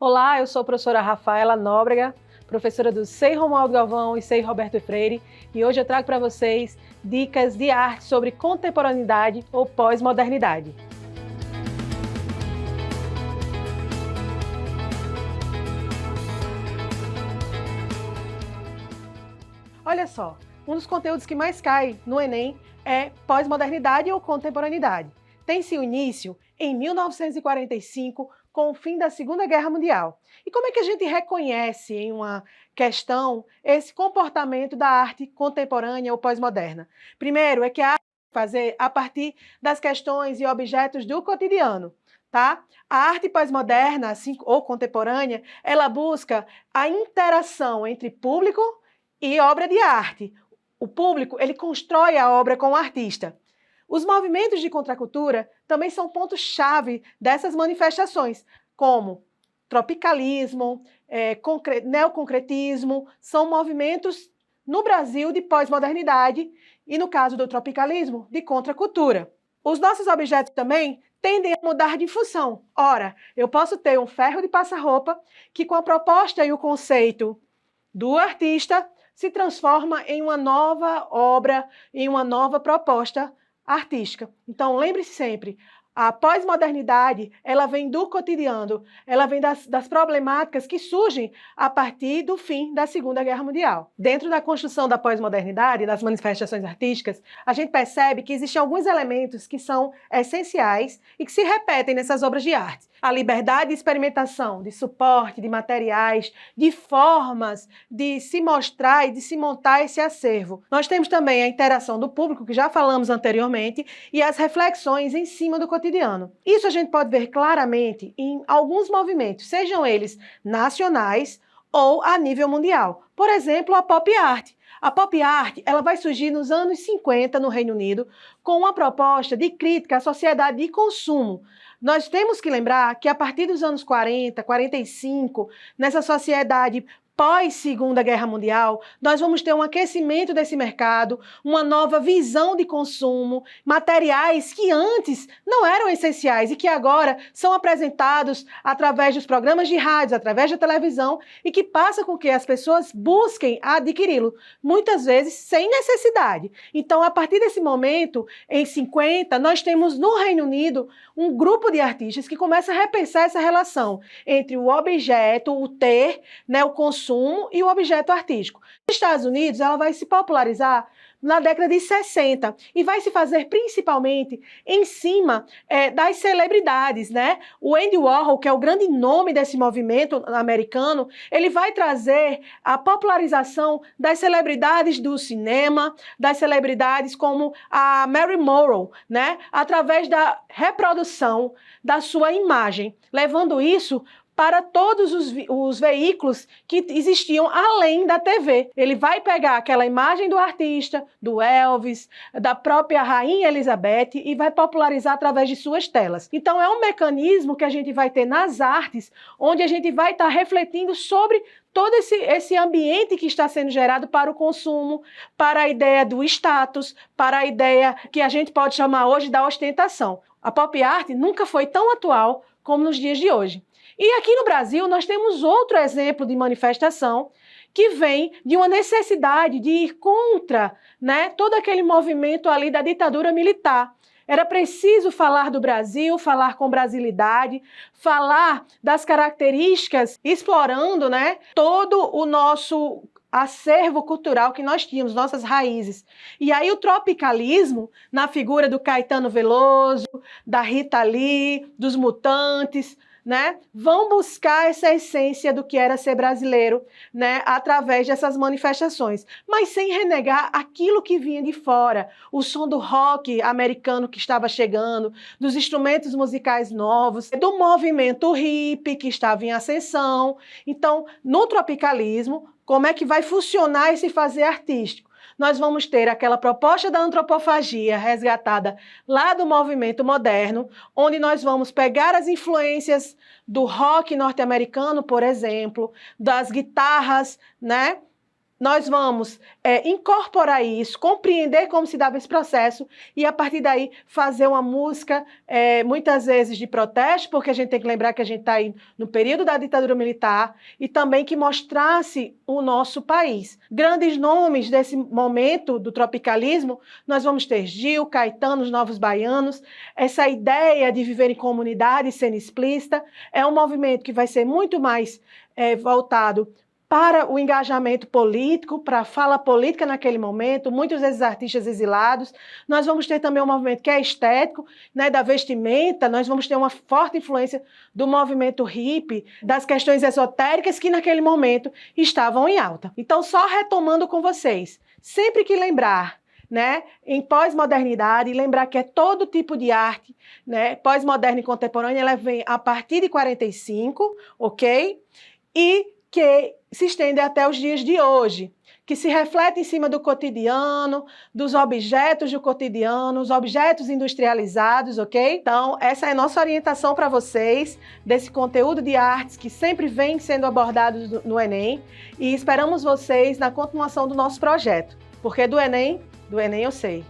Olá, eu sou a professora Rafaela Nóbrega, professora do SEI Romualdo Galvão e SEI Roberto Freire, e hoje eu trago para vocês dicas de arte sobre contemporaneidade ou pós-modernidade. Olha só, um dos conteúdos que mais cai no Enem é pós-modernidade ou contemporaneidade. Tem seu início em 1945, com o fim da Segunda Guerra Mundial. E como é que a gente reconhece em uma questão esse comportamento da arte contemporânea ou pós-moderna? Primeiro, é que a arte fazer a partir das questões e objetos do cotidiano. Tá? A arte pós-moderna, assim, ou contemporânea, ela busca a interação entre público e obra de arte. O público, ele constrói a obra com o artista. Os movimentos de contracultura também são pontos-chave dessas manifestações, como tropicalismo, neoconcretismo, são movimentos no Brasil de pós-modernidade e, no caso do tropicalismo, de contracultura. Os nossos objetos também tendem a mudar de função. Ora, eu posso ter um ferro de passar-roupa que, com a proposta e o conceito do artista, se transforma em uma nova obra, em uma nova proposta artística. Então, lembre-se sempre, a pós-modernidade, ela vem do cotidiano, ela vem das problemáticas que surgem a partir do fim da Segunda Guerra Mundial. Dentro da construção da pós-modernidade, das manifestações artísticas, a gente percebe que existem alguns elementos que são essenciais e que se repetem nessas obras de arte. A liberdade de experimentação, de suporte, de materiais, de formas de se mostrar e de se montar esse acervo. Nós temos também a interação do público, que já falamos anteriormente, e as reflexões em cima do cotidiano. Isso a gente pode ver claramente em alguns movimentos, sejam eles nacionais ou a nível mundial. Por exemplo, a pop art. A pop art, ela vai surgir nos anos 50 no Reino Unido com uma proposta de crítica à sociedade de consumo. Nós temos que lembrar que a partir dos anos 40, 45, nessa sociedade pós-Segunda Guerra Mundial, nós vamos ter um aquecimento desse mercado, uma nova visão de consumo, materiais que antes não eram essenciais e que agora são apresentados através dos programas de rádio, através da televisão, e que passa com que as pessoas busquem adquiri-lo, muitas vezes sem necessidade. Então, a partir desse momento, em 50, nós temos no Reino Unido um grupo de artistas que começa a repensar essa relação entre o objeto, o ter, né, o consumo e o objeto artístico. Nos Estados Unidos, ela vai se popularizar na década de 60 e vai se fazer principalmente em cima das celebridades, né? O Andy Warhol, que é o grande nome desse movimento americano, ele vai trazer a popularização das celebridades do cinema, das celebridades como a Mary Monroe, né? Através da reprodução da sua imagem, levando isso para todos os veículos que existiam além da TV. Ele vai pegar aquela imagem do artista, do Elvis, da própria Rainha Elizabeth e vai popularizar através de suas telas. Então é um mecanismo que a gente vai ter nas artes, onde a gente vai estar refletindo sobre todo esse ambiente que está sendo gerado para o consumo, para a ideia do status, para a ideia que a gente pode chamar hoje da ostentação. A pop art nunca foi tão atual como nos dias de hoje. E aqui no Brasil nós temos outro exemplo de manifestação que vem de uma necessidade de ir contra, né, todo aquele movimento ali da ditadura militar. Era preciso falar do Brasil, falar com brasilidade, falar das características, explorando, né, todo o nosso acervo cultural que nós tínhamos, nossas raízes. E aí o tropicalismo, na figura do Caetano Veloso, da Rita Lee, dos Mutantes, né, vão buscar essa essência do que era ser brasileiro, né, através dessas manifestações, mas sem renegar aquilo que vinha de fora, o som do rock americano que estava chegando, dos instrumentos musicais novos, do movimento hippie que estava em ascensão. Então, no tropicalismo, como é que vai funcionar esse fazer artístico? Nós vamos ter aquela proposta da antropofagia resgatada lá do movimento moderno, onde nós vamos pegar as influências do rock norte-americano, por exemplo, das guitarras, né, nós vamos incorporar isso, compreender como se dava esse processo e, a partir daí, fazer uma música, muitas vezes de protesto, porque a gente tem que lembrar que a gente está aí no período da ditadura militar, e também que mostrasse o nosso país. Grandes nomes desse momento do tropicalismo, nós vamos ter Gil, Caetano, os Novos Baianos. Essa ideia de viver em comunidade, sendo explícita, é um movimento que vai ser muito mais voltado para o engajamento político, para a fala política naquele momento, muitos desses artistas exilados. Nós vamos ter também um movimento que é estético, né, da vestimenta, nós vamos ter uma forte influência do movimento hippie, das questões esotéricas que naquele momento estavam em alta. Então, só retomando com vocês, sempre que lembrar, né, em pós-modernidade, lembrar que é todo tipo de arte, né, pós-moderna e contemporânea, ela vem a partir de 45, ok? E que se estende até os dias de hoje, que se reflete em cima do cotidiano, dos objetos do cotidiano, os objetos industrializados, ok? Então, essa é a nossa orientação para vocês, desse conteúdo de artes que sempre vem sendo abordado no Enem, e esperamos vocês na continuação do nosso projeto, porque do Enem eu sei.